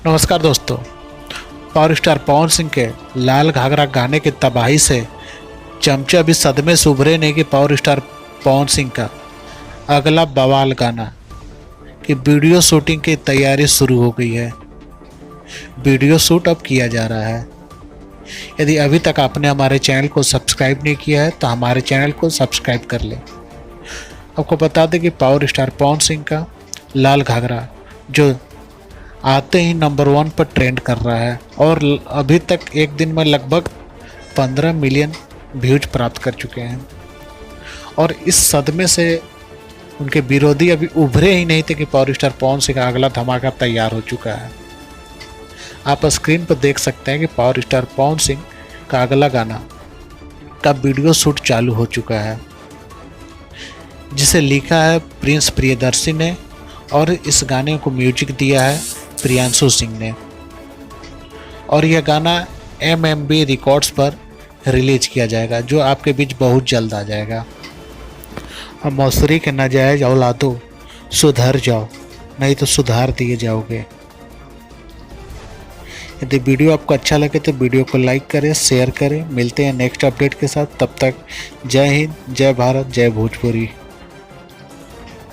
नमस्कार दोस्तों। Power star Pawan Singh के लाल घाघरा गाने की तबाही से चमचा भी सदमे से उभरे नहीं कि पावर स्टार पवन सिंह का अगला बवाल गाना की वीडियो शूटिंग की तैयारी शुरू हो गई है। वीडियो शूट अब किया जा रहा है। यदि अभी तक आपने हमारे चैनल को सब्सक्राइब नहीं किया है तो हमारे चैनल को सब्सक्राइब कर लें। आपको बता दें कि पावर स्टार पवन सिंह का लाल घाघरा जो आते ही नंबर 1 पर ट्रेंड कर रहा है और अभी तक एक दिन में लगभग 15 मिलियन व्यूज प्राप्त कर चुके हैं। और इस सदमे से उनके विरोधी अभी उभरे ही नहीं थे कि पावर स्टार पवन सिंह का अगला धमाका तैयार हो चुका है। आप स्क्रीन पर देख सकते हैं कि पावर स्टार पवन सिंह का अगला गाना का वीडियो शूट चालू हो चुका है, जिसे लिखा है प्रिंस प्रियदर्शी ने और इस गाने को म्यूजिक दिया है प्रियांशु सिंह ने। और यह गाना MMB रिकॉर्ड्स पर रिलीज किया जाएगा, जो आपके बीच बहुत जल्द आ जाएगा। और मौसरी के नाजायज औलादों सुधर जाओ, नहीं तो सुधार दिए जाओगे। यदि वीडियो आपको अच्छा लगे तो वीडियो को लाइक करें, शेयर करें। मिलते हैं नेक्स्ट अपडेट के साथ। तब तक जय हिंद, जय भारत, जय भोजपुरी।